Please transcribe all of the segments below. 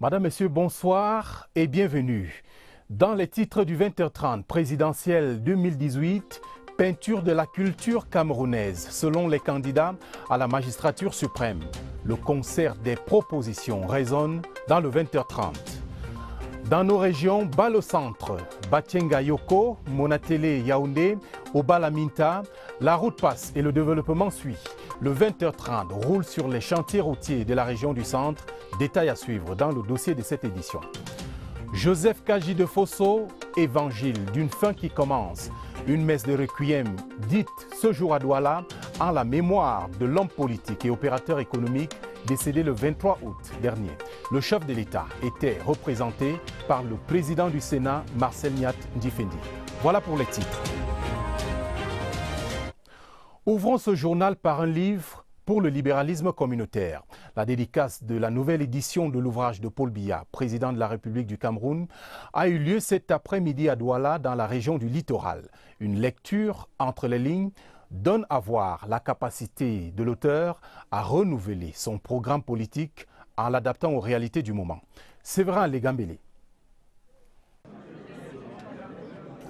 Madame, Messieurs, bonsoir et bienvenue. Dans les titres du 20h30 présidentiel 2018, peinture de la culture camerounaise, selon les candidats à la magistrature suprême. Le concert des propositions résonne dans le 20h30. Dans nos régions, Bal au centre, Batienga Yoko, Monatele Yaoundé, Obalaminta, la route passe et le développement suit. Le 20h30 roule sur les chantiers routiers de la région du centre. Détail à suivre dans le dossier de cette édition. Joseph Kaji de Fosso, évangile d'une fin qui commence. Une messe de requiem dite ce jour à Douala en la mémoire de l'homme politique et opérateur économique décédé le 23 août dernier. Le chef de l'État était représenté par le président du Sénat, Marcel Niat Ndifendi. Voilà pour les titres. Ouvrons ce journal par un livre pour le libéralisme communautaire. La dédicace de la nouvelle édition de l'ouvrage de Paul Biya, président de la République du Cameroun, a eu lieu cet après-midi à Douala, dans la région du littoral. Une lecture entre les lignes donne à voir la capacité de l'auteur à renouveler son programme politique en l'adaptant aux réalités du moment. Séverin Legambélé.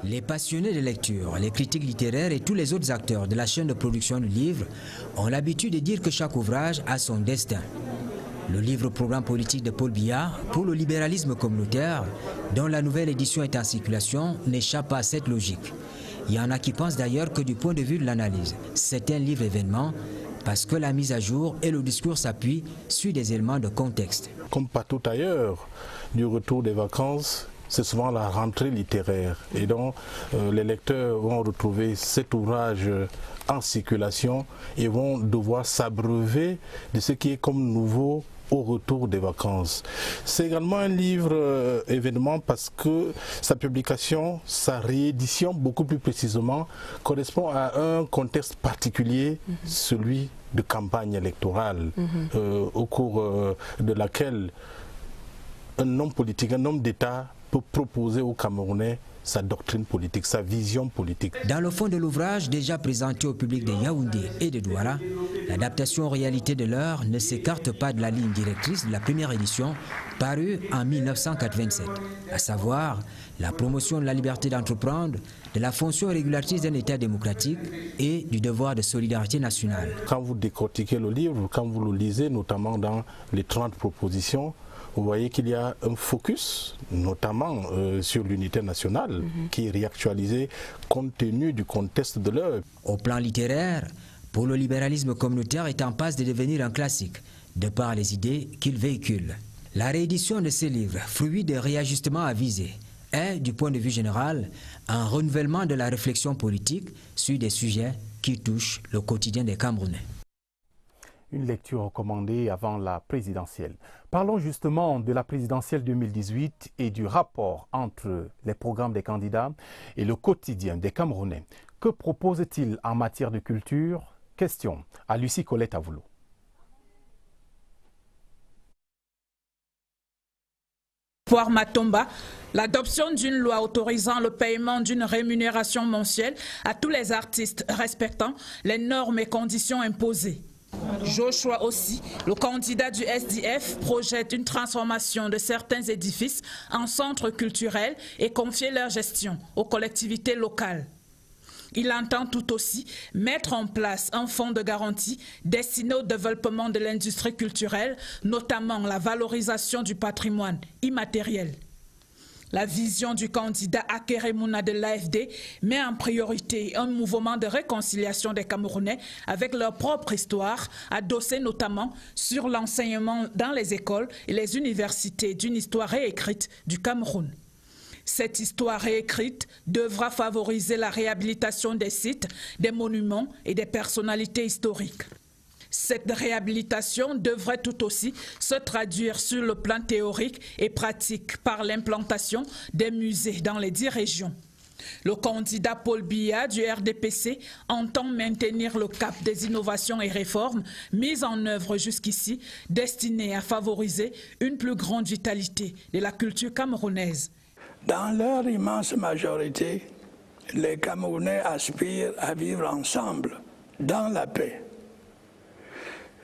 Les passionnés de lecture, les critiques littéraires et tous les autres acteurs de la chaîne de production du livre ont l'habitude de dire que chaque ouvrage a son destin. Le livre Programme politique de Paul Biya pour le libéralisme communautaire, dont la nouvelle édition est en circulation, n'échappe pas à cette logique. Il y en a qui pensent d'ailleurs que du point de vue de l'analyse, c'est un livre événement parce que la mise à jour et le discours s'appuient sur des éléments de contexte. Comme partout ailleurs, du retour des vacances, c'est souvent la rentrée littéraire. Et donc, les lecteurs vont retrouver cet ouvrage en circulation et vont devoir s'abreuver de ce qui est comme nouveau au retour des vacances. C'est également un livre événement parce que sa publication, sa réédition beaucoup plus précisément, correspond à un contexte particulier, celui de campagne électorale, au cours de laquelle un homme politique, un homme d'État peut proposer aux Camerounais sa doctrine politique, sa vision politique. Dans le fond de l'ouvrage, déjà présenté au public de Yaoundé et de Douala, l'adaptation aux réalités de l'heure ne s'écarte pas de la ligne directrice de la première édition parue en 1987, à savoir la promotion de la liberté d'entreprendre, de la fonction régulatrice d'un État démocratique et du devoir de solidarité nationale. Quand vous décortiquez le livre, quand vous le lisez, notamment dans les 30 propositions, vous voyez qu'il y a un focus, notamment sur l'unité nationale, qui est réactualisé compte tenu du contexte de l'heure. Au plan littéraire, pour le libéralisme communautaire est en passe de devenir un classique, de par les idées qu'il véhicule. La réédition de ces livres, fruit de réajustements avisés, est, du point de vue général, un renouvellement de la réflexion politique sur des sujets qui touchent le quotidien des Camerounais. Une lecture recommandée avant la présidentielle. Parlons justement de la présidentielle 2018 et du rapport entre les programmes des candidats et le quotidien des Camerounais. Que propose-t-il en matière de culture? Question à Lucie Colette Avoulou. Voir Matomba, l'adoption d'une loi autorisant le paiement d'une rémunération mensuelle à tous les artistes respectant les normes et conditions imposées. Joshua aussi, le candidat du SDF, projette une transformation de certains édifices en centres culturels et confier leur gestion aux collectivités locales. Il entend tout aussi mettre en place un fonds de garantie destiné au développement de l'industrie culturelle, notamment la valorisation du patrimoine immatériel. La vision du candidat Akeremouna de l'AFD met en priorité un mouvement de réconciliation des Camerounais avec leur propre histoire, adossé notamment sur l'enseignement dans les écoles et les universités d'une histoire réécrite du Cameroun. Cette histoire réécrite devra favoriser la réhabilitation des sites, des monuments et des personnalités historiques. Cette réhabilitation devrait tout aussi se traduire sur le plan théorique et pratique par l'implantation des musées dans les 10 régions. Le candidat Paul Biya du RDPC entend maintenir le cap des innovations et réformes mises en œuvre jusqu'ici, destinées à favoriser une plus grande vitalité de la culture camerounaise. Dans leur immense majorité, les Camerounais aspirent à vivre ensemble, dans la paix.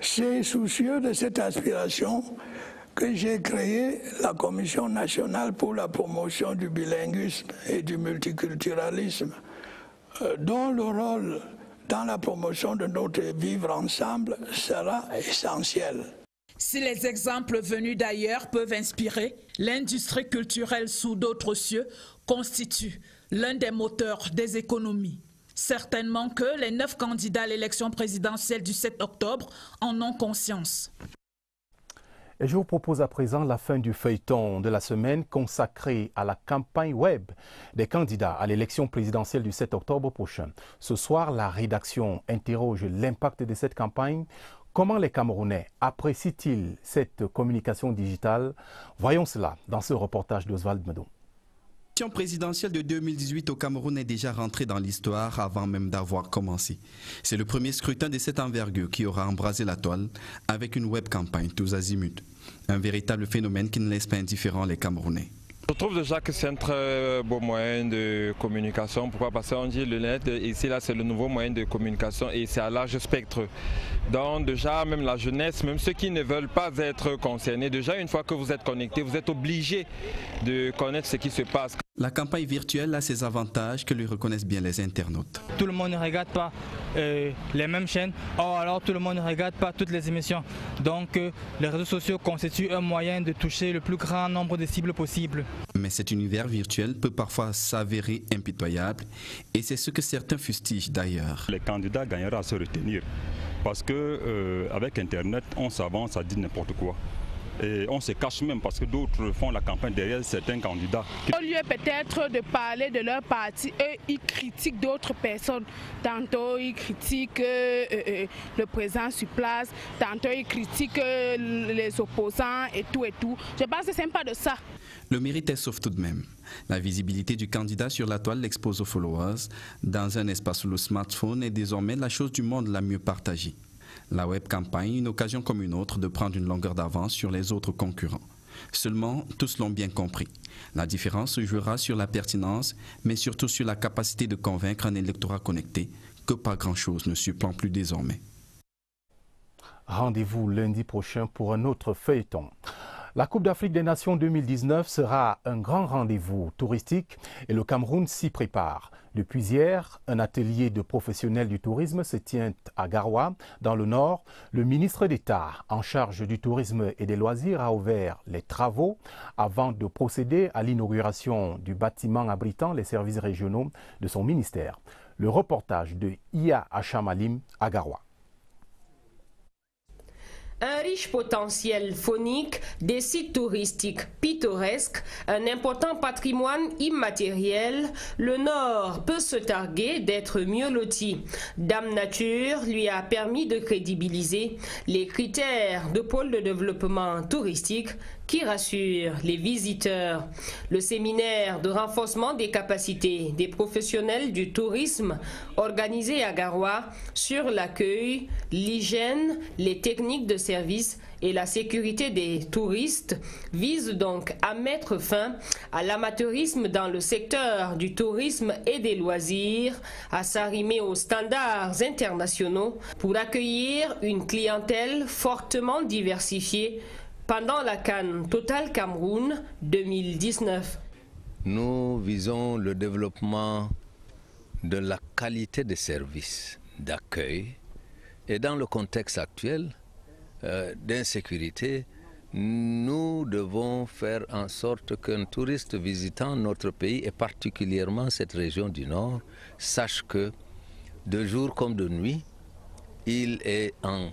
C'est soucieux de cette aspiration que j'ai créé la Commission nationale pour la promotion du bilinguisme et du multiculturalisme, dont le rôle dans la promotion de notre vivre ensemble sera essentiel. Si les exemples venus d'ailleurs peuvent inspirer, l'industrie culturelle sous d'autres cieux constitue l'un des moteurs des économies. Certainement que les 9 candidats à l'élection présidentielle du 7 octobre en ont conscience. Et je vous propose à présent la fin du feuilleton de la semaine consacré à la campagne web des candidats à l'élection présidentielle du 7 octobre prochain. Ce soir, la rédaction interroge l'impact de cette campagne. Comment les Camerounais apprécient-ils cette communication digitale? Voyons cela dans ce reportage d'Oswald Medon. L'élection présidentielle de 2018 au Cameroun est déjà rentrée dans l'histoire avant même d'avoir commencé. C'est le premier scrutin de cette envergure qui aura embrasé la toile avec une web campagne tous azimuts. Un véritable phénomène qui ne laisse pas indifférents les Camerounais. Je trouve déjà que c'est un très beau moyen de communication. Pourquoi? Parce qu'on dit le net, ici là c'est le nouveau moyen de communication et c'est à large spectre. Donc déjà même la jeunesse, même ceux qui ne veulent pas être concernés, déjà une fois que vous êtes connectés, vous êtes obligés de connaître ce qui se passe. La campagne virtuelle a ses avantages que lui reconnaissent bien les internautes. Tout le monde ne regarde pas les mêmes chaînes, alors tout le monde ne regarde pas toutes les émissions. Donc les réseaux sociaux constituent un moyen de toucher le plus grand nombre de cibles possible. Mais cet univers virtuel peut parfois s'avérer impitoyable et c'est ce que certains fustigent d'ailleurs. Les candidats gagneront à se retenir parce qu'avec Internet, on s'avance à dire n'importe quoi. Et on se cache même parce que d'autres font la campagne derrière certains candidats. Au lieu peut-être de parler de leur parti, eux, ils critiquent d'autres personnes. Tantôt, ils critiquent le président sur place, tantôt, ils critiquent les opposants et tout et tout. Je pense que c'est pas de ça. Le mérite est sauf tout de même. La visibilité du candidat sur la toile l'expose aux followers. Dans un espace où le smartphone est désormais la chose du monde la mieux partagée. La web campagne, une occasion comme une autre de prendre une longueur d'avance sur les autres concurrents. Seulement, tous l'ont bien compris. La différence se jouera sur la pertinence, mais surtout sur la capacité de convaincre un électorat connecté que pas grand-chose ne supplante plus désormais. Rendez-vous lundi prochain pour un autre feuilleton. La Coupe d'Afrique des Nations 2019 sera un grand rendez-vous touristique et le Cameroun s'y prépare. Depuis hier, un atelier de professionnels du tourisme se tient à Garoua, dans le Nord. Le ministre d'État en charge du tourisme et des loisirs a ouvert les travaux avant de procéder à l'inauguration du bâtiment abritant les services régionaux de son ministère. Le reportage de Iya Achamalim à Garoua. Un riche potentiel faunique, des sites touristiques pittoresques, un important patrimoine immatériel, le Nord peut se targuer d'être mieux loti. Dame Nature lui a permis de crédibiliser les critères de pôle de développement touristique qui rassure les visiteurs. Le séminaire de renforcement des capacités des professionnels du tourisme organisé à Garoua sur l'accueil, l'hygiène, les techniques de service et la sécurité des touristes vise donc à mettre fin à l'amateurisme dans le secteur du tourisme et des loisirs, à s'arrimer aux standards internationaux pour accueillir une clientèle fortement diversifiée pendant la Cannes Total Cameroun 2019. Nous visons le développement de la qualité des services d'accueil et dans le contexte actuel d'insécurité, nous devons faire en sorte qu'un touriste visitant notre pays et particulièrement cette région du Nord sache que de jour comme de nuit, il est en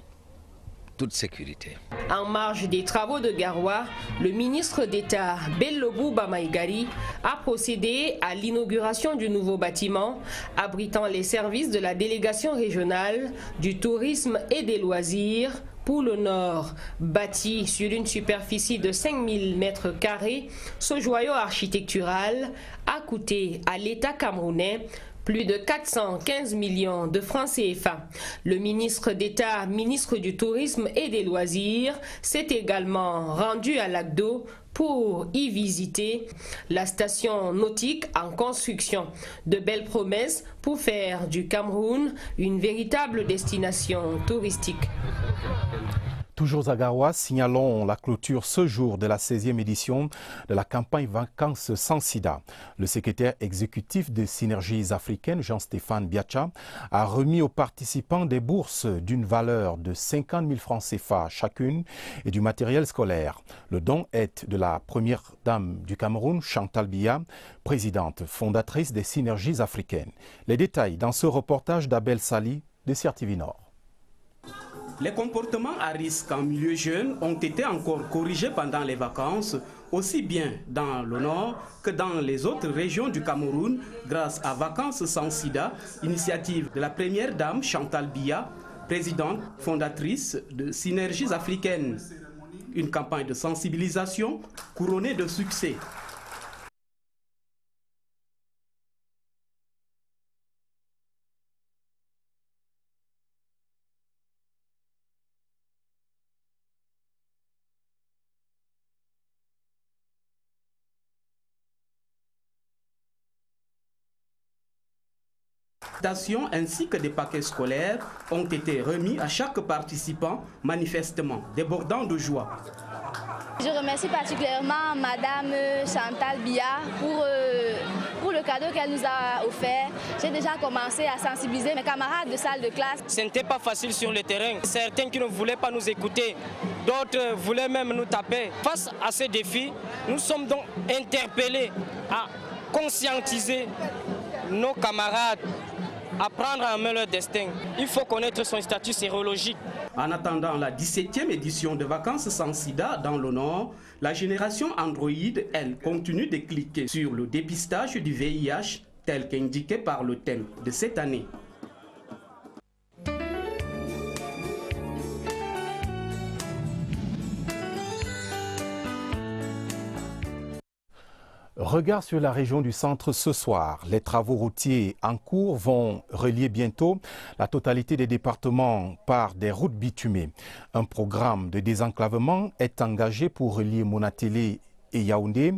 toute sécurité. En marge des travaux de Garoua, le ministre d'État Bello Bouba Maïgari a procédé à l'inauguration du nouveau bâtiment abritant les services de la délégation régionale du tourisme et des loisirs pour le Nord. Bâti sur une superficie de 5000 m², ce joyau architectural a coûté à l'État camerounais plus de 415 millions de francs CFA. Le ministre d'État, ministre du Tourisme et des Loisirs, s'est également rendu à Lac-d'Eau pour y visiter la station nautique en construction. De belles promesses pour faire du Cameroun une véritable destination touristique. Toujours à Garoua, signalons la clôture ce jour de la 16e édition de la campagne Vacances sans sida. Le secrétaire exécutif de Synergies africaines, Jean-Stéphane Biacha, a remis aux participants des bourses d'une valeur de 50 000 francs CFA chacune et du matériel scolaire. Le don est de la première dame du Cameroun, Chantal Biya, présidente fondatrice des Synergies africaines. Les détails dans ce reportage d'Abel Sali de CRTV Nord. Les comportements à risque en milieu jeune ont été encore corrigés pendant les vacances, aussi bien dans le nord que dans les autres régions du Cameroun, grâce à Vacances sans sida, initiative de la première dame Chantal Biya, présidente fondatrice de Synergies africaines. Une campagne de sensibilisation couronnée de succès. Ainsi que des paquets scolaires ont été remis à chaque participant, manifestement débordant de joie. Je remercie particulièrement Madame Chantal Biya pour le cadeau qu'elle nous a offert. J'ai déjà commencé à sensibiliser mes camarades de salle de classe. Ce n'était pas facile sur le terrain. Certains qui ne voulaient pas nous écouter, d'autres voulaient même nous taper. Face à ces défis, nous sommes donc interpellés à conscientiser nos camarades, à prendre en main leur destin. Il faut connaître son statut sérologique. En attendant la 17e édition de Vacances sans sida dans le Nord, la génération Android, elle, continue de cliquer sur le dépistage du VIH tel qu'indiqué par le thème de cette année. Regard sur la région du centre ce soir. Les travaux routiers en cours vont relier bientôt la totalité des départements par des routes bitumées. Un programme de désenclavement est engagé pour relier Monatélé et Yaoundé,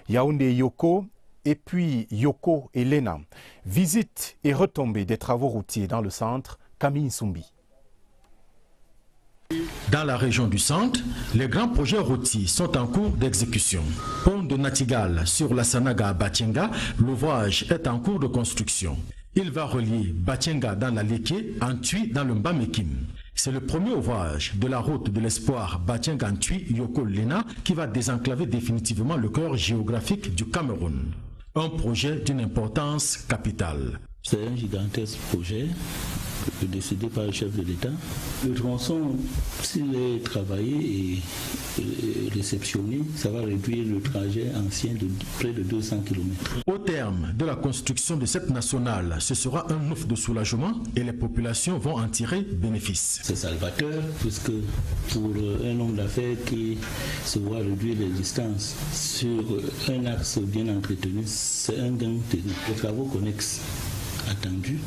Yaoundé et Yoko, et puis Yoko et Lena. Visite et retombée des travaux routiers dans le centre, Camille Nsumbi. Dans la région du centre, les grands projets routiers sont en cours d'exécution. Pont de Natigal sur la Sanaga à Batienga, l'ouvrage est en cours de construction. Il va relier Batienga dans la Léké, Antui dans le Mbamekim. C'est le premier ouvrage de la route de l'espoir Batienga-Antui Yoko-Lena qui va désenclaver définitivement le cœur géographique du Cameroun. Un projet d'une importance capitale. C'est un gigantesque projet décidé par le chef de l'État. Le tronçon, s'il est travaillé et réceptionné, ça va réduire le trajet ancien de près de 200 km. Au terme de la construction de cette nationale, ce sera un ouf de soulagement et les populations vont en tirer bénéfice. C'est salvateur puisque pour un homme d'affaires qui se voit réduire les distances sur un axe bien entretenu, c'est un gain terrible. Les travaux connexes attendus,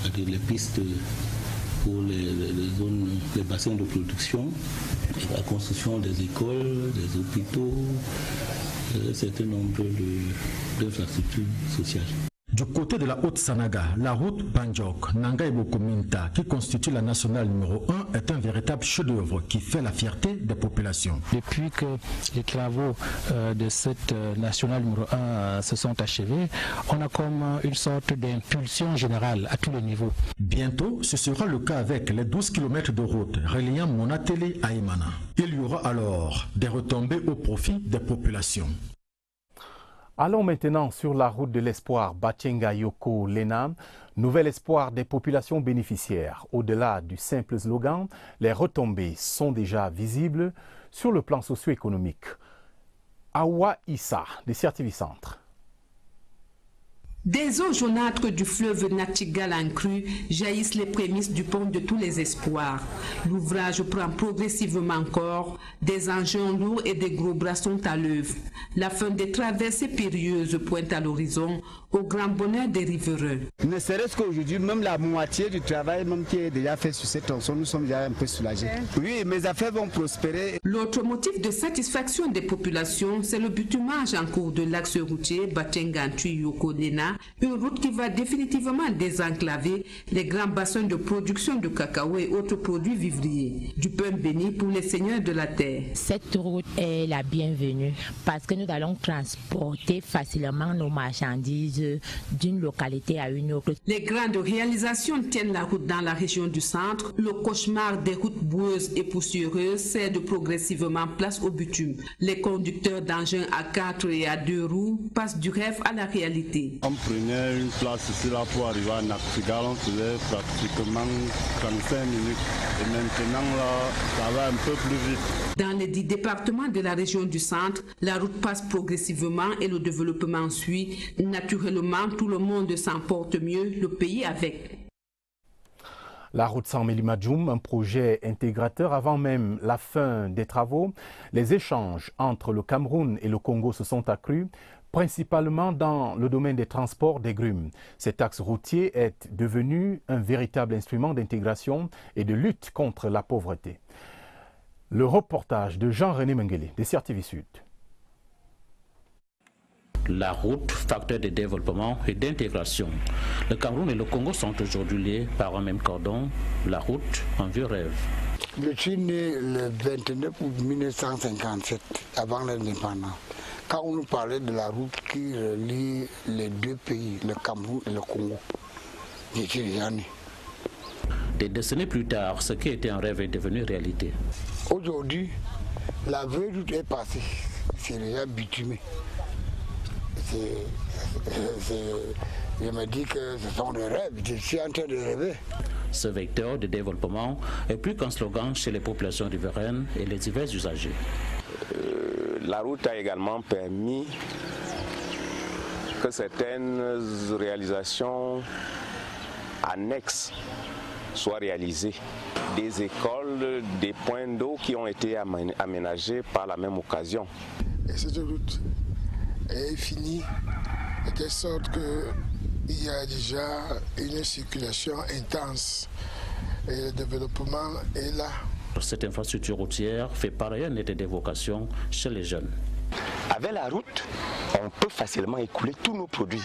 avec les pistes pour les zones, les bassins de production, la construction des écoles, des hôpitaux, un certain nombre d'infrastructures sociales. Du côté de la Haute-Sanaga, la route Banjok-Nangaïbo-Kominta, qui constitue la nationale numéro 1, est un véritable chef-d'œuvre qui fait la fierté des populations. Depuis que les travaux de cette nationale numéro 1 se sont achevés, on a comme une sorte d'impulsion générale à tous les niveaux. Bientôt, ce sera le cas avec les 12 km de route reliant Monatélé à Imana. Il y aura alors des retombées au profit des populations. Allons maintenant sur la route de l'espoir Batienga-Yoko-Lena, nouvel espoir des populations bénéficiaires. Au-delà du simple slogan, les retombées sont déjà visibles sur le plan socio-économique. Awa Issa, de CRTV Centre. Des eaux jaunâtres du fleuve Natigal en crue jaillissent les prémices du pont de tous les espoirs. L'ouvrage prend progressivement corps, des engins lourds et des gros bras sont à l'œuvre. La fin des traversées périlleuses pointe à l'horizon, au grand bonheur des riverains. Ne serait-ce qu'aujourd'hui, même la moitié du travail même qui est déjà fait sur cette tronçon, nous sommes déjà un peu soulagés. Oui, mes affaires vont prospérer. L'autre motif de satisfaction des populations, c'est le bitumage en cours de l'axe routier Batienga-Antui-Yoko-Lena, Kenya, une route qui va définitivement désenclaver les grands bassins de production de cacao et autres produits vivriers. Du pain béni pour les seigneurs de la terre. Cette route est la bienvenue parce que nous allons transporter facilement nos marchandises d'une localité à une autre. Les grandes réalisations tiennent la route dans la région du centre. Le cauchemar des routes boueuses et poussiéreuses cède progressivement place au bitume. Les conducteurs d'engins à 4 et à 2 roues passent du rêve à la réalité. On prenait une place ici là pour arriver à Nactigal, on faisait pratiquement 35 minutes. Et maintenant là, ça va un peu plus vite. Dans les 10 départements de la région du centre, la route passe progressivement et le développement suit. Naturellement, tout le monde s'en porte mieux, le pays avec. La route Saint-Mélie-Madjoum, un projet intégrateur avant même la fin des travaux. Les échanges entre le Cameroun et le Congo se sont accrus, principalement dans le domaine des transports des grumes. Cet axe routier est devenu un véritable instrument d'intégration et de lutte contre la pauvreté. Le reportage de Jean-René Mengele, de CRTV Sud. La route, facteur de développement et d'intégration. Le Cameroun et le Congo sont aujourd'hui liés par un même cordon. La route, un vieux rêve. Je suis né le 29 août 1957, avant l'indépendance. Quand on nous parlait de la route qui relie les deux pays, le Cameroun et le Congo, j'étais déjà né. Des décennies plus tard, ce qui était un rêve est devenu réalité. Aujourd'hui, la vraie route est passée. C'est déjà bitumé. Je me dis que ce sont des rêves, je suis en train de rêver. Ce vecteur de développement est plus qu'un slogan chez les populations riveraines et les divers usagers. La route a également permis que certaines réalisations annexes soient réalisées. Des écoles, des points d'eau qui ont été aménagés par la même occasion. Et cette route est finie de telle sorte qu'il y a déjà une circulation intense et le développement est là. Cette infrastructure routière fait par ailleurs naître des vocations chez les jeunes. Avec la route, on peut facilement écouler tous nos produits.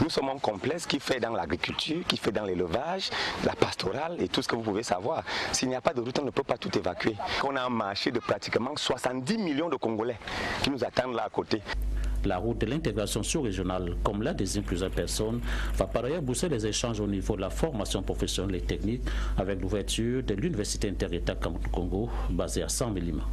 Nous sommes un complexe qui fait dans l'agriculture, qui fait dans l'élevage, la pastorale et tout ce que vous pouvez savoir. S'il n'y a pas de route, on ne peut pas tout évacuer. On a un marché de pratiquement 70 millions de Congolais qui nous attendent là à côté. La route de l'intégration sous-régionale, comme l'a désigné plusieurs personnes, va par ailleurs booster les échanges au niveau de la formation professionnelle et technique avec l'ouverture de l'Université inter-État Cameroun-Congo basée à Saint-Mélima.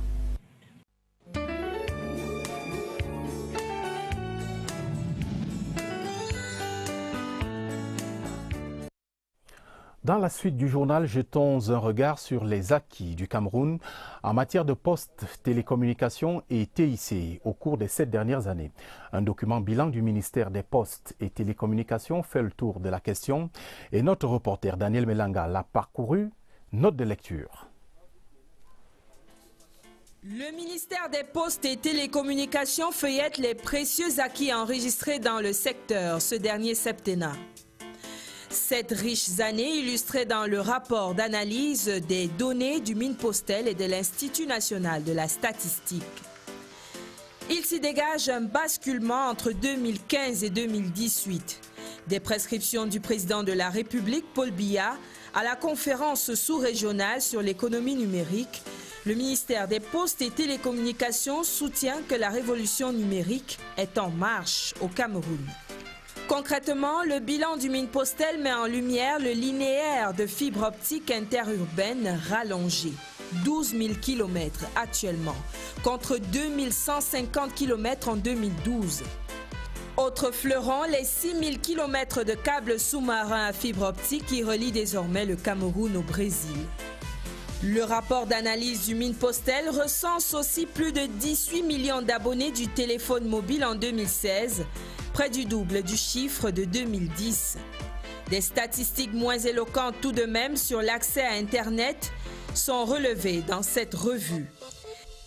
Dans la suite du journal, jetons un regard sur les acquis du Cameroun en matière de postes, télécommunications et TIC au cours des 7 dernières années. Un document bilan du ministère des Postes et Télécommunications fait le tour de la question et notre reporter Daniel Melanga l'a parcouru. Note de lecture. Le ministère des Postes et Télécommunications feuillette les précieux acquis enregistrés dans le secteur ce dernier septennat. 7 riches années illustrées dans le rapport d'analyse des données du Minpostel et de l'Institut national de la statistique. Il s'y dégage un basculement entre 2015 et 2018. Des prescriptions du président de la République, Paul Biya, à la conférence sous-régionale sur l'économie numérique, le ministère des Postes et Télécommunications soutient que la révolution numérique est en marche au Cameroun. Concrètement, le bilan du Minpostel met en lumière le linéaire de fibre optique interurbaine rallongé. 12 000 km actuellement, contre 2 150 km en 2012. Autre fleuron, les 6 000 km de câbles sous-marins à fibre optique qui relient désormais le Cameroun au Brésil. Le rapport d'analyse du Minpostel recense aussi plus de 18 millions d'abonnés du téléphone mobile en 2016, près du double du chiffre de 2010. Des statistiques moins éloquentes tout de même sur l'accès à Internet sont relevées dans cette revue.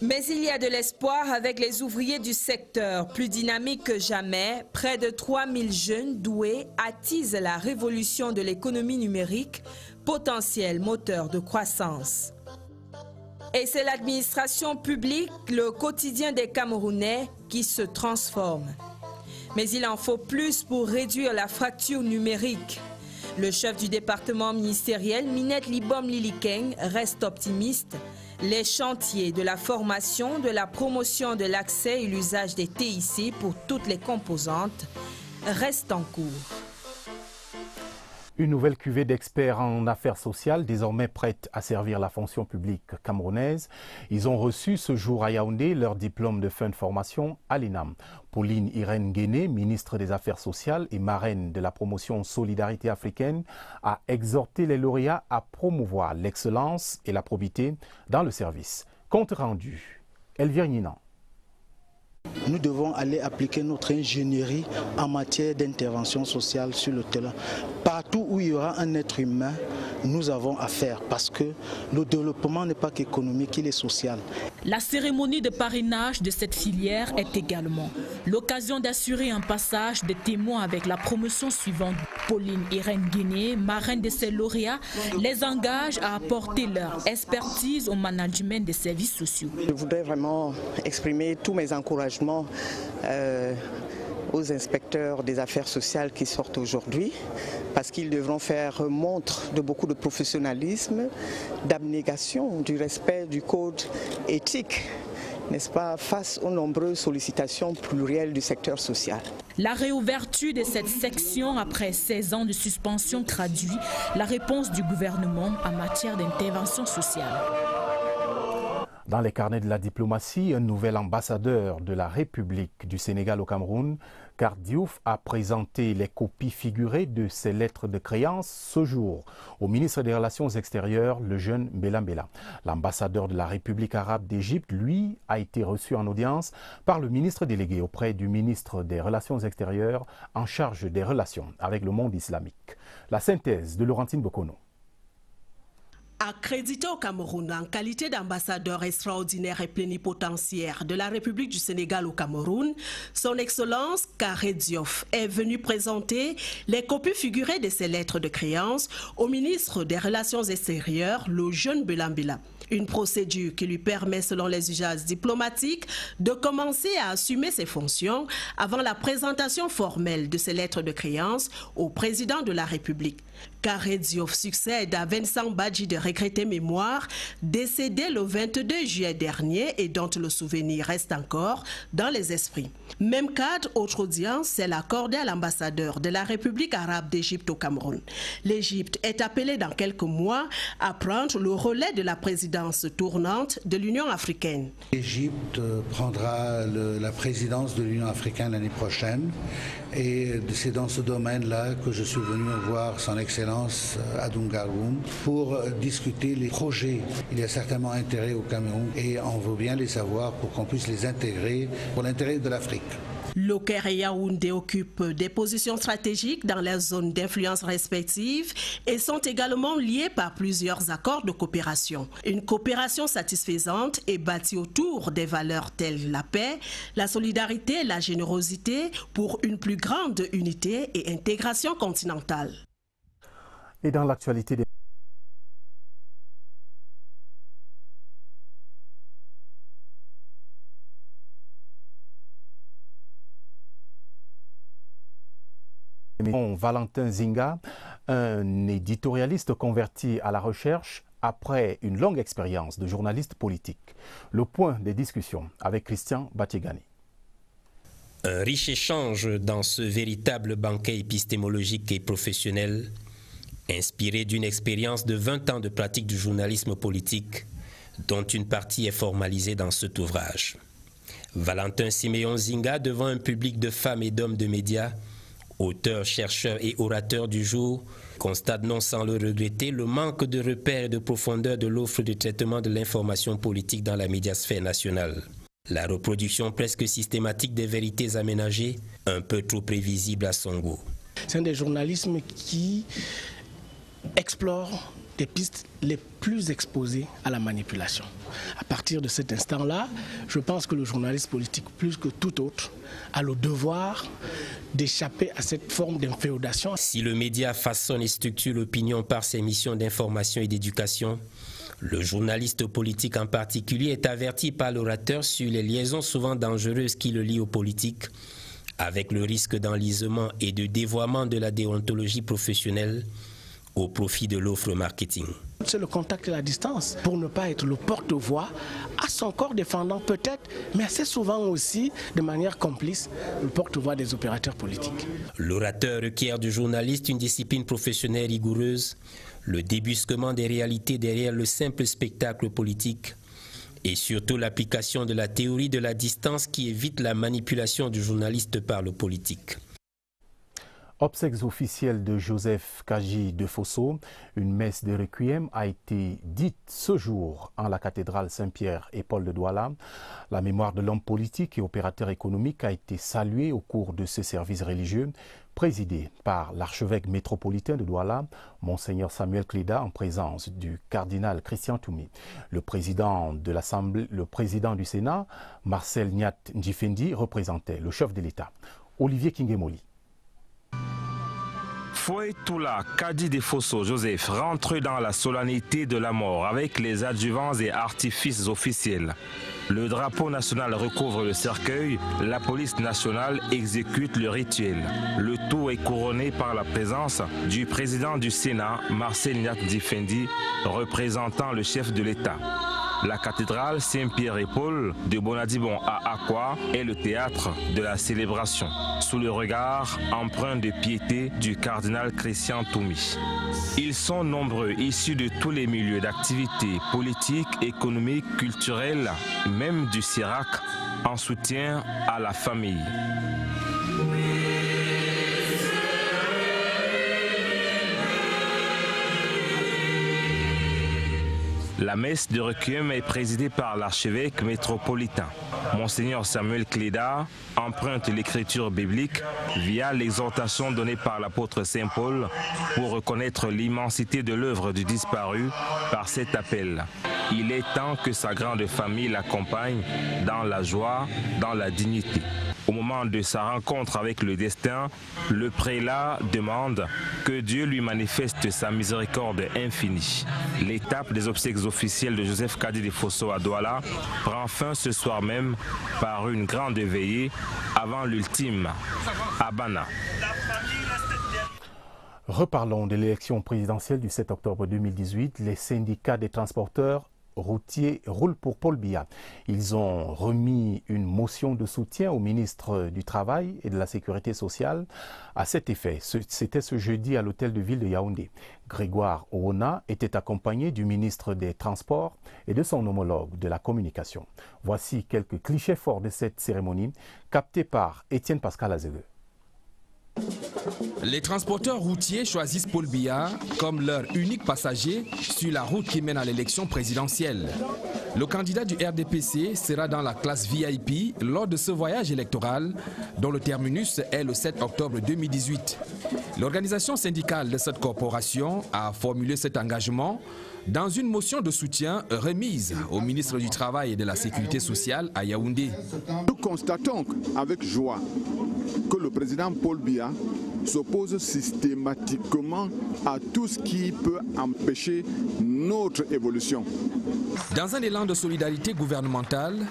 Mais il y a de l'espoir avec les ouvriers du secteur, plus dynamiques que jamais. Près de 3 000 jeunes doués attisent la révolution de l'économie numérique, potentiel moteur de croissance. Et c'est l'administration publique, le quotidien des Camerounais, qui se transforme. Mais il en faut plus pour réduire la fracture numérique. Le chef du département ministériel, Minette Libom Lilikeng, reste optimiste. Les chantiers de la formation, de la promotion de l'accès et l'usage des TIC pour toutes les composantes restent en cours. Une nouvelle cuvée d'experts en affaires sociales, désormais prête à servir la fonction publique camerounaise. Ils ont reçu ce jour à Yaoundé leur diplôme de fin de formation à l'INAM. Pauline Irène Guéné, ministre des Affaires sociales et marraine de la promotion Solidarité africaine, a exhorté les lauréats à promouvoir l'excellence et la probité dans le service. Compte rendu, Elvire Ninan. Nous devons aller appliquer notre ingénierie en matière d'intervention sociale sur le terrain. Partout où il y aura un être humain, nous avons à faire parce que le développement n'est pas qu'économique, il est social. La cérémonie de parrainage de cette filière est également l'occasion d'assurer un passage de témoins avec la promotion suivante. Pauline Irène Guéné, marraine de ces lauréats, les engage à apporter leur expertise au management des services sociaux. Je voudrais vraiment exprimer tous mes encouragements aux inspecteurs des affaires sociales qui sortent aujourd'hui, parce qu'ils devront faire montre de beaucoup de professionnalisme, d'abnégation, du respect du code éthique, n'est-ce pas, face aux nombreuses sollicitations plurielles du secteur social. La réouverture de cette section après 16 ans de suspension traduit la réponse du gouvernement en matière d'intervention sociale. Dans les carnets de la diplomatie, un nouvel ambassadeur de la République du Sénégal au Cameroun, Kar Diouf, a présenté les copies figurées de ses lettres de créance ce jour au ministre des Relations extérieures, le jeune Mbela Mbela. L'ambassadeur de la République arabe d'Égypte, lui, a été reçu en audience par le ministre délégué auprès du ministre des Relations extérieures en charge des relations avec le monde islamique. La synthèse de Laurentine Bokono. Accrédité au Cameroun en qualité d'ambassadeur extraordinaire et plénipotentiaire de la République du Sénégal au Cameroun, son Excellence Kar Diouf est venu présenter les copies figurées de ses lettres de créance au ministre des Relations extérieures, le jeune Mbela Mbela. Une procédure qui lui permet, selon les usages diplomatiques, de commencer à assumer ses fonctions avant la présentation formelle de ses lettres de créance au président de la République. Kar Diouf succède à Vincent Badji de regrettée mémoire, décédé le 22 juillet dernier et dont le souvenir reste encore dans les esprits. Même cadre, autre audience, celle accordée à l'ambassadeur de la République arabe d'Égypte au Cameroun. L'Égypte est appelée dans quelques mois à prendre le relais de la présidence tournante de l'Union africaine. L'Égypte prendra la présidence de l'Union africaine l'année prochaine et c'est dans ce domaine-là que je suis venu voir son Excellence Adungaroum pour discuter les projets. Il y a certainement intérêt au Cameroun et on veut bien les savoir pour qu'on puisse les intégrer pour l'intérêt de l'Afrique. Le Caire et Yaoundé occupent des positions stratégiques dans leurs zones d'influence respectives et sont également liés par plusieurs accords de coopération. Une coopération satisfaisante est bâtie autour des valeurs telles la paix, la solidarité et la générosité pour une plus grande unité et intégration continentale. Et dans l'actualité des Valentin Zinga, un éditorialiste converti à la recherche après une longue expérience de journaliste politique. Le point des discussions avec Christian Batiegani. Un riche échange dans ce véritable banquet épistémologique et professionnel, inspiré d'une expérience de 20 ans de pratique du journalisme politique, dont une partie est formalisée dans cet ouvrage. Valentin Siméon Zinga, devant un public de femmes et d'hommes de médias, auteur, chercheur et orateur du jour, constate non sans le regretter le manque de repères et de profondeur de l'offre de traitement de l'information politique dans la médiasphère nationale. La reproduction presque systématique des vérités aménagées, un peu trop prévisible à son goût. C'est un des journalismes qui explore des pistes les plus exposées à la manipulation. À partir de cet instant-là, je pense que le journaliste politique, plus que tout autre, a le devoir d'échapper à cette forme d'inféodation. Si le média façonne et structure l'opinion par ses missions d'information et d'éducation, le journaliste politique en particulier est averti par l'orateur sur les liaisons souvent dangereuses qui le lient aux politiques, avec le risque d'enlisement et de dévoiement de la déontologie professionnelle au profit de l'offre marketing. C'est le contact et la distance pour ne pas être le porte-voix à son corps défendant peut-être, mais assez souvent aussi de manière complice, le porte-voix des opérateurs politiques. L'orateur requiert du journaliste une discipline professionnelle rigoureuse, le débusquement des réalités derrière le simple spectacle politique et surtout l'application de la théorie de la distance qui évite la manipulation du journaliste par le politique. Obsèques officielles de Joseph Kaji de Fosso, une messe de requiem a été dite ce jour en la cathédrale Saint-Pierre et Paul de Douala. La mémoire de l'homme politique et opérateur économique a été saluée au cours de ce service religieux, présidé par l'archevêque métropolitain de Douala, Monseigneur Samuel Cléda, en présence du cardinal Christian Toumi. Le président de l'Assemblée, le président du Sénat, Marcel Nyat Ndjifendi, représentait le chef de l'État, Olivier Kingemoli. Fouet Toula, Kadi de Fosso Joseph rentre dans la solennité de la mort avec les adjuvants et artifices officiels. Le drapeau national recouvre le cercueil, la police nationale exécute le rituel. Le tout est couronné par la présence du président du Sénat, Marcel Nyat Ndjifendi, représentant le chef de l'État. La cathédrale Saint-Pierre et Paul de Bonadibon à Akwa est le théâtre de la célébration, sous le regard empreint de piété du cardinal Christian Toumi. Ils sont nombreux, issus de tous les milieux d'activité politiques, économiques, culturelles, même du CIRAC, en soutien à la famille. La messe de requiem est présidée par l'archevêque métropolitain. Monseigneur Samuel Cléda emprunte l'écriture biblique via l'exhortation donnée par l'apôtre Saint Paul pour reconnaître l'immensité de l'œuvre du disparu par cet appel. Il est temps que sa grande famille l'accompagne dans la joie, dans la dignité. Au moment de sa rencontre avec le destin, le prélat demande que Dieu lui manifeste sa miséricorde infinie. L'étape des obsèques officielles de Joseph Kadi de Fosso à Douala prend fin ce soir même par une grande veillée avant l'ultime à Bana. Reparlons de l'élection présidentielle du 7 octobre 2018. Les syndicats des transporteurs routiers roulent pour Paul Biya. Ils ont remis une motion de soutien au ministre du Travail et de la Sécurité sociale à cet effet. C'était ce jeudi à l'hôtel de ville de Yaoundé. Grégoire Owona était accompagné du ministre des Transports et de son homologue de la Communication. Voici quelques clichés forts de cette cérémonie captés par Étienne Pascal Azege. Les transporteurs routiers choisissent Paul Biya comme leur unique passager sur la route qui mène à l'élection présidentielle. Le candidat du RDPC sera dans la classe VIP lors de ce voyage électoral dont le terminus est le 7 octobre 2018. L'organisation syndicale de cette corporation a formulé cet engagement dans une motion de soutien remise au ministre du Travail et de la Sécurité sociale à Yaoundé. Nous constatons avec joie que le président Paul Biya s'oppose systématiquement à tout ce qui peut empêcher notre évolution. Dans un élan de solidarité gouvernementale,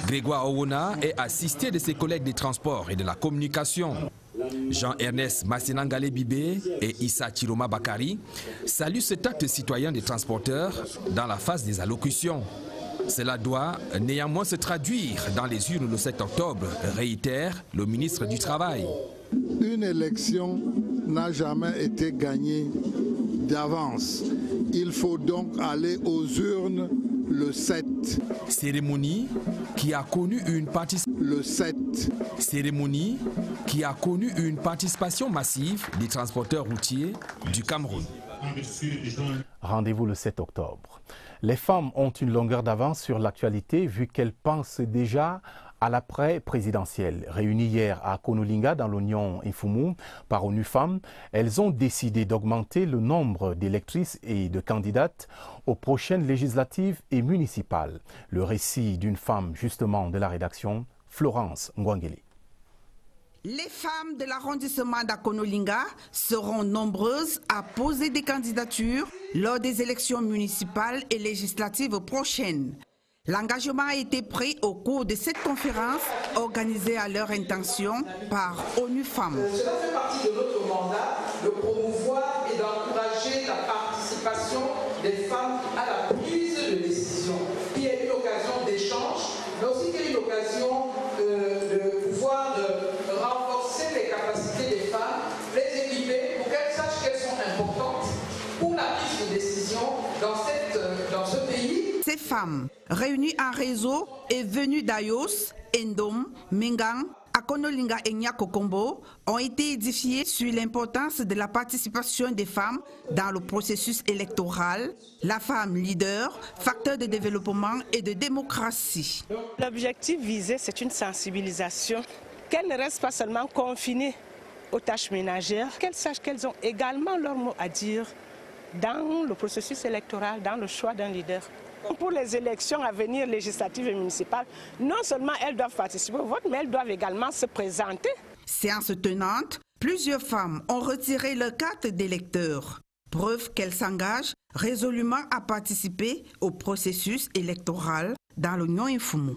Grégoire Owona est assisté de ses collègues des transports et de la communication. Jean-Ernest Massenangale Bibé et Issa Chiroma Bakari saluent cet acte citoyen des transporteurs dans la phase des allocutions. Cela doit néanmoins se traduire dans les urnes le 7 octobre, réitère le ministre du Travail. Une élection n'a jamais été gagnée d'avance. Il faut donc aller aux urnes le 7. Cérémonie qui a connu une participation massive des transporteurs routiers du Cameroun. Rendez-vous le 7 octobre. Les femmes ont une longueur d'avance sur l'actualité vu qu'elles pensent déjà à l'après-présidentielle. Réunies hier à Konolinga dans l'Union Infumu par ONU Femmes, elles ont décidé d'augmenter le nombre d'électrices et de candidates aux prochaines législatives et municipales. Le récit d'une femme justement de la rédaction, Florence Ngwangeli. Les femmes de l'arrondissement d'Akonolinga seront nombreuses à poser des candidatures lors des élections municipales et législatives prochaines. L'engagement a été pris au cours de cette conférence organisée à leur intention par ONU Femmes. Cela fait partie de notre mandat de promouvoir et d'encourager la participation des femmes à la prise de décision, qui est une occasion d'échange, mais aussi qui est une occasion de pouvoir renforcer les capacités des femmes, les équiper pour qu'elles sachent qu'elles sont importantes pour la prise de décision dans ce pays. Ces femmes, réunies en réseau et venues d'Ayos, Endom, Mingang, Akonolinga et Nyakokombo, ont été édifiées sur l'importance de la participation des femmes dans le processus électoral, la femme leader, facteur de développement et de démocratie. L'objectif visé, c'est une sensibilisation, qu'elles ne restent pas seulement confinées aux tâches ménagères, qu'elles sachent qu'elles ont également leur mot à dire dans le processus électoral, dans le choix d'un leader. Pour les élections à venir législatives et municipales, non seulement elles doivent participer au vote, mais elles doivent également se présenter. Séance tenante, plusieurs femmes ont retiré leur carte d'électeur. Preuve qu'elles s'engagent résolument à participer au processus électoral dans l'Union Infumu.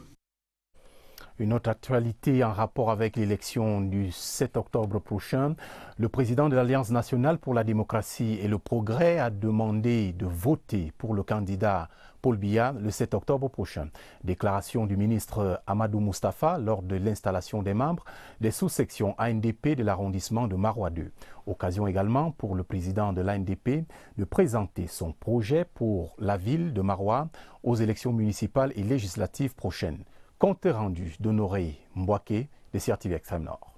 Une autre actualité en rapport avec l'élection du 7 octobre prochain, le président de l'Alliance nationale pour la démocratie et le progrès a demandé de voter pour le candidat Paul Biya le 7 octobre prochain. Déclaration du ministre Amadou Moustapha lors de l'installation des membres des sous-sections ANDP de l'arrondissement de Maroua 2. Occasion également pour le président de l'ANDP de présenter son projet pour la ville de Maroua aux élections municipales et législatives prochaines. Compte rendu d'Honoré Mbouaké de CRTV Extrême Nord.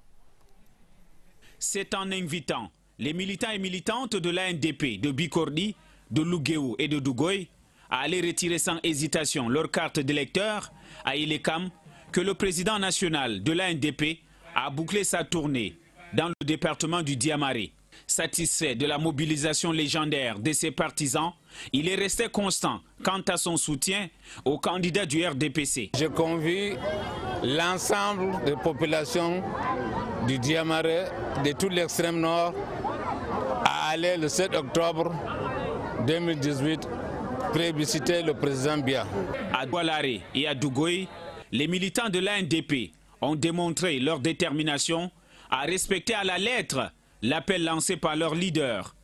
C'est en invitant les militants et militantes de l'ANDP de Bikordi, de Louguéou et de Dougoy à aller retirer sans hésitation leur carte d'électeur à Ilekam que le président national de l'ANDP a bouclé sa tournée dans le département du Diamaré. Satisfait de la mobilisation légendaire de ses partisans, il est resté constant quant à son soutien au candidat du RDPC. Je convie l'ensemble des populations du Diamaré, de tout l'extrême nord, à aller le 7 octobre 2018 plébisciter le président Biya. À Doualaré et à Dougoy, les militants de l'ANDP ont démontré leur détermination à respecter à la lettre l'appel lancé par leur leader.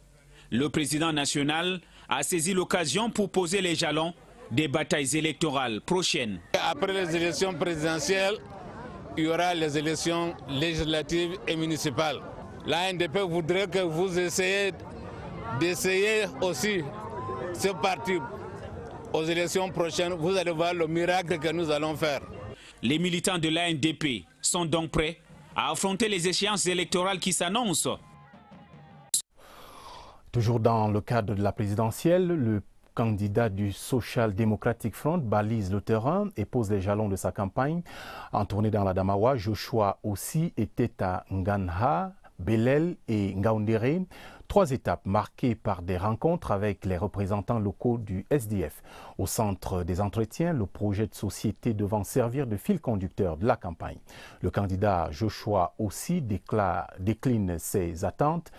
Le président national a saisi l'occasion pour poser les jalons des batailles électorales prochaines. Après les élections présidentielles, il y aura les élections législatives et municipales. L'ANDP voudrait que vous essayiez aussi ce parti aux élections prochaines. Vous allez voir le miracle que nous allons faire. Les militants de l'ANDP sont donc prêts à affronter les échéances électorales qui s'annoncent. Toujours dans le cadre de la présidentielle, le candidat du Social Democratic Front balise le terrain et pose les jalons de sa campagne. En tournée dans la Damawa, Joshua aussi était à Nganha, Belel et Ngaoundéré. 3 étapes marquées par des rencontres avec les représentants locaux du SDF. Au centre des entretiens, le projet de société devant servir de fil conducteur de la campagne. Le candidat Joshua aussi décline ses attentes.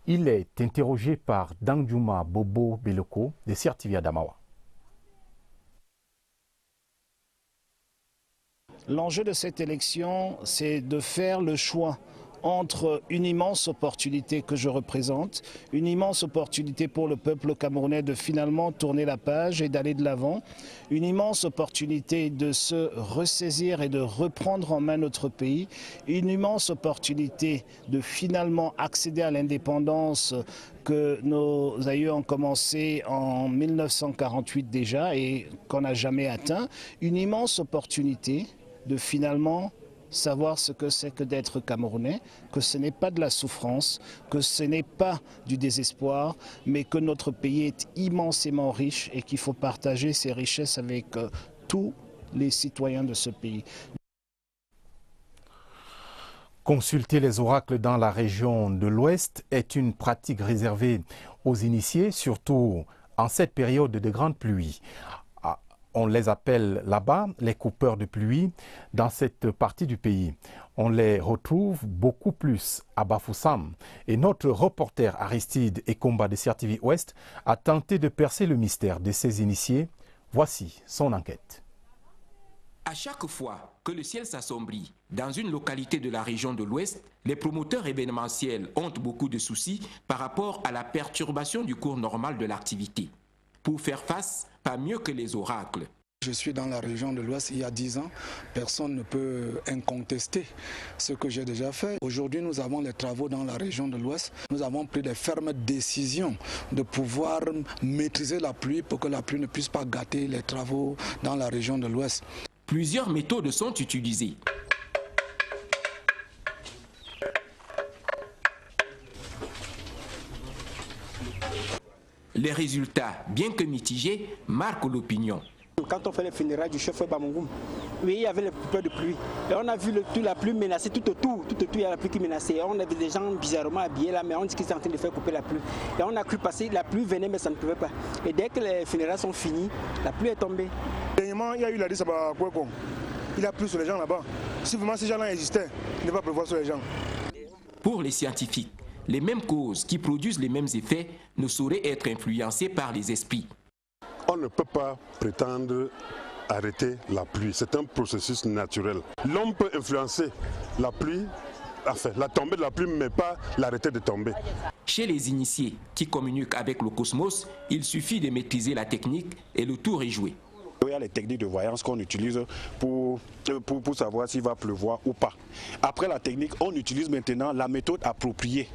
Il est interrogé par Dangjuma Bobo Beloko de CRTV Adamawa. L'enjeu de cette élection, c'est de faire le choix entre une immense opportunité que je représente, une immense opportunité pour le peuple camerounais de finalement tourner la page et d'aller de l'avant, une immense opportunité de se ressaisir et de reprendre en main notre pays, une immense opportunité de finalement accéder à l'indépendance que nos aïeux ont commencé en 1948 déjà et qu'on n'a jamais atteint, une immense opportunité de finalement savoir ce que c'est que d'être Camerounais, que ce n'est pas de la souffrance, que ce n'est pas du désespoir, mais que notre pays est immensément riche et qu'il faut partager ces richesses avec tous les citoyens de ce pays. Consulter les oracles dans la région de l'Ouest est une pratique réservée aux initiés, surtout en cette période de grandes pluies. On les appelle là-bas les coupeurs de pluie dans cette partie du pays. On les retrouve beaucoup plus à Bafoussam. Et notre reporter Aristide Ekomba de CRTV Ouest a tenté de percer le mystère de ces initiés. Voici son enquête. À chaque fois que le ciel s'assombrit dans une localité de la région de l'Ouest, les promoteurs événementiels ont beaucoup de soucis par rapport à la perturbation du cours normal de l'activité. Pour faire face, pas mieux que les oracles. Je suis dans la région de l'Ouest il y a 10 ans. Personne ne peut incontester ce que j'ai déjà fait. Aujourd'hui, nous avons les travaux dans la région de l'Ouest. Nous avons pris des fermes décisions de pouvoir maîtriser la pluie pour que la pluie ne puisse pas gâter les travaux dans la région de l'Ouest. Plusieurs méthodes sont utilisées. Les résultats, bien que mitigés, marquent l'opinion. Quand on fait les funérailles du chef Bamongoum, oui, il y avait les coupeurs de pluie. Et on a vu la pluie menacer tout autour, il y a la pluie qui menaçait. On avait des gens bizarrement habillés là, mais on dit qu'ils étaient en train de faire couper la pluie. Et on a cru passer, la pluie venait, mais ça ne pouvait pas. Et dès que les funérailles sont finies, la pluie est tombée. Dernièrement, il y a eu la liste à Kouekong. Il a plu sur les gens là-bas. Si vraiment ces gens-là existaient, il ne va pas pleuvoir sur les gens. Pour les scientifiques, les mêmes causes qui produisent les mêmes effets ne sauraient être influencées par les esprits. On ne peut pas prétendre arrêter la pluie. C'est un processus naturel. L'homme peut influencer la pluie, enfin la tombée de la pluie, mais pas l'arrêter de tomber. Chez les initiés qui communiquent avec le cosmos, il suffit de maîtriser la technique et le tour est joué. Il y a les techniques de voyance qu'on utilise pour savoir s'il va pleuvoir ou pas. Après la technique, on utilise maintenant la méthode appropriée.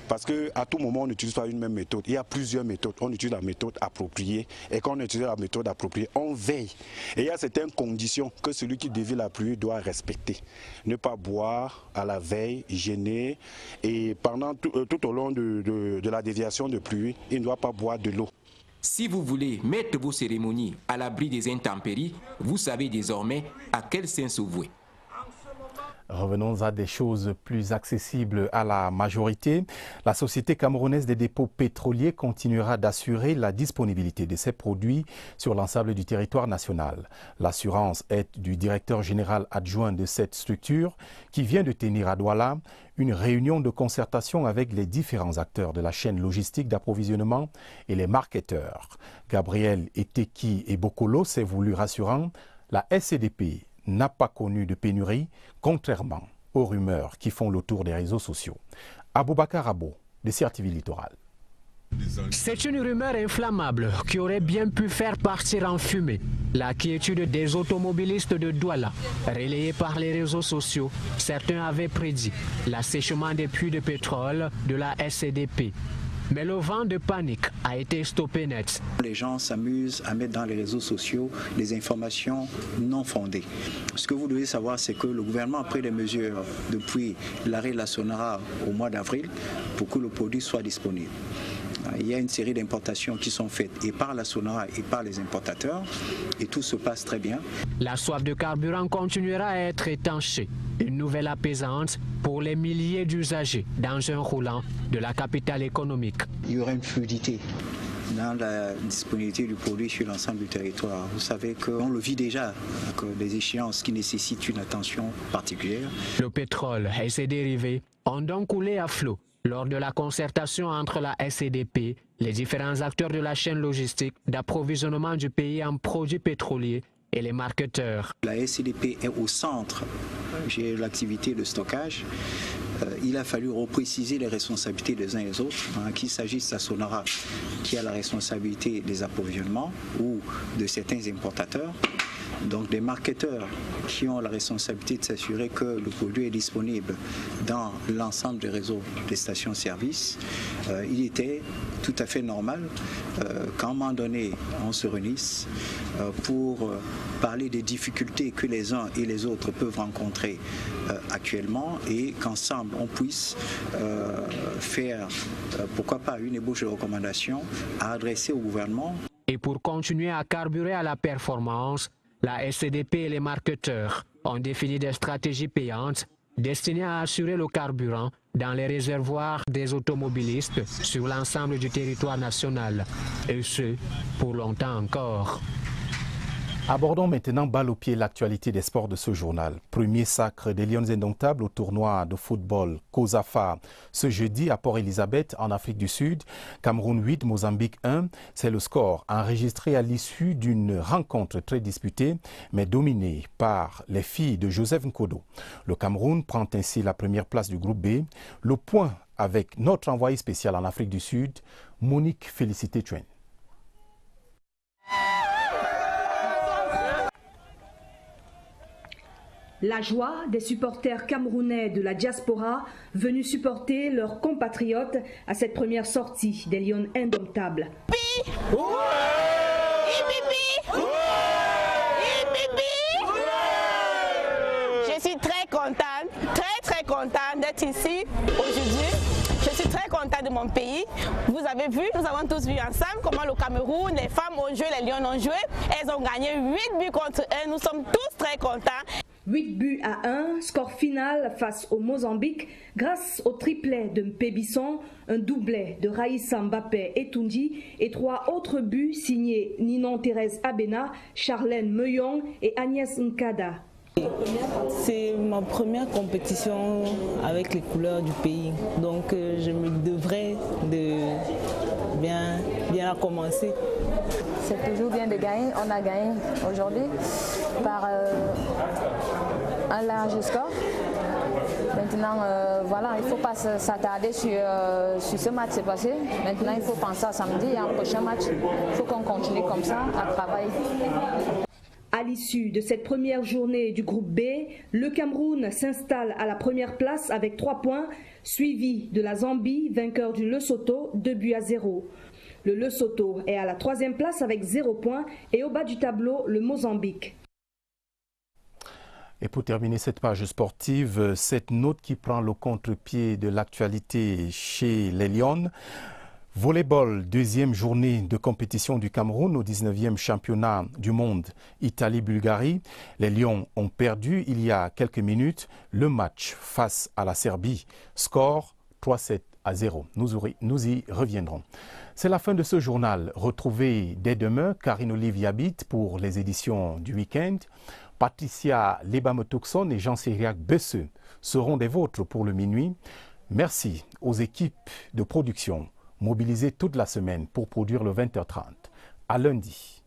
Parce qu'à tout moment, on n'utilise pas une même méthode. Il y a plusieurs méthodes. On utilise la méthode appropriée. Et quand on utilise la méthode appropriée, on veille. Et il y a certaines conditions que celui qui dévie la pluie doit respecter. Ne pas boire à la veille, gêner. Et pendant tout au long de la déviation de pluie, il ne doit pas boire de l'eau. Si vous voulez mettre vos cérémonies à l'abri des intempéries, vous savez désormais à quel saint se vouer. Revenons à des choses plus accessibles à la majorité. La Société camerounaise des dépôts pétroliers continuera d'assurer la disponibilité de ses produits sur l'ensemble du territoire national. L'assurance est du directeur général adjoint de cette structure qui vient de tenir à Douala une réunion de concertation avec les différents acteurs de la chaîne logistique d'approvisionnement et les marketeurs. Gabriel Eteki et Bokolo s'est voulu rassurant. La SCDP n'a pas connu de pénurie, contrairement aux rumeurs qui font le tour des réseaux sociaux. Aboubakar Abo, de CRTV Littoral. C'est une rumeur inflammable qui aurait bien pu faire partir en fumée la quiétude des automobilistes de Douala. Relayée par les réseaux sociaux, certains avaient prédit l'assèchement des puits de pétrole de la SCDP. Mais le vent de panique a été stoppé net. Les gens s'amusent à mettre dans les réseaux sociaux des informations non fondées. Ce que vous devez savoir, c'est que le gouvernement a pris des mesures depuis l'arrêt de la Sonara au mois d'avril pour que le produit soit disponible. Il y a une série d'importations qui sont faites et par la Sonara et par les importateurs et tout se passe très bien. La soif de carburant continuera à être étanchée. Une nouvelle apaisante pour les milliers d'usagers dans un roulant de la capitale économique. Il y aura une fluidité dans la disponibilité du produit sur l'ensemble du territoire. Vous savez qu'on le vit déjà, des échéances qui nécessitent une attention particulière. Le pétrole et ses dérivés ont donc coulé à flot lors de la concertation entre la SCDP, les différents acteurs de la chaîne logistique d'approvisionnement du pays en produits pétroliers et les marketeurs. La SCDP est au centre de l'activité de stockage. Il a fallu repréciser les responsabilités des uns et des autres, qu'il s'agisse de la Sonara qui a la responsabilité des approvisionnements ou de certains importateurs. Donc des marketeurs qui ont la responsabilité de s'assurer que le produit est disponible dans l'ensemble des réseaux des stations-service. Il était tout à fait normal qu'à un moment donné, on se réunisse pour parler des difficultés que les uns et les autres peuvent rencontrer actuellement et qu'ensemble on puisse faire, pourquoi pas, une ébauche de recommandations à adresser au gouvernement. Et pour continuer à carburer à la performance, la SCDP et les marketeurs ont défini des stratégies payantes destinées à assurer le carburant dans les réservoirs des automobilistes sur l'ensemble du territoire national, et ce, pour longtemps encore. Abordons maintenant balle au pied l'actualité des sports de ce journal. Premier sacre des Lions indomptables au tournoi de football COSAFA ce jeudi à Port-Elizabeth en Afrique du Sud. Cameroun 8, Mozambique 1. C'est le score enregistré à l'issue d'une rencontre très disputée mais dominée par les filles de Joseph Nkodo. Le Cameroun prend ainsi la première place du groupe B. Le point avec notre envoyé spécial en Afrique du Sud, Monique Félicité Tuen. La joie des supporters camerounais de la diaspora venus supporter leurs compatriotes à cette première sortie des Lions indomptables. Je suis très contente d'être ici aujourd'hui. Je suis très contente de mon pays. Vous avez vu, nous avons tous vu ensemble comment le Cameroun, les femmes ont joué, les Lions ont joué. Elles ont gagné 8 buts contre 1. Nous sommes tous très contents. 8 buts à 1, score final face au Mozambique grâce au triplet de Mpébisson, un doublet de Raïssa Mbappé et Tundi et 3 autres buts signés Ninon Thérèse Abena, Charlène Meyong et Agnès Nkada. C'est ma première compétition avec les couleurs du pays, donc je me devrais de bien la commencer. C'est toujours bien de gagner, on a gagné aujourd'hui par un large score. Maintenant, voilà, il ne faut pas s'attarder sur ce match c'est passé. Maintenant, il faut penser à samedi et à un prochain match. Il faut qu'on continue comme ça à travailler. À l'issue de cette première journée du groupe B, le Cameroun s'installe à la première place avec 3 points, suivi de la Zambie, vainqueur du Lesotho, 2 buts à 0. Le Lesotho est à la 3e place avec 0 points et au bas du tableau, le Mozambique. Et pour terminer cette page sportive, cette note qui prend le contre-pied de l'actualité chez les Lions. Volleyball, 2e journée de compétition du Cameroun au 19e championnat du monde Italie-Bulgarie. Les Lions ont perdu il y a quelques minutes le match face à la Serbie. Score 3-7 à 0. Nous y reviendrons. C'est la fin de ce journal. Retrouvez dès demain Karine Olive Yabit pour les éditions du week-end. Patricia Lebamotoxon et Jean-Cyriac Besseux seront des vôtres pour le minuit. Merci aux équipes de production mobilisées toute la semaine pour produire le 20h30. À lundi.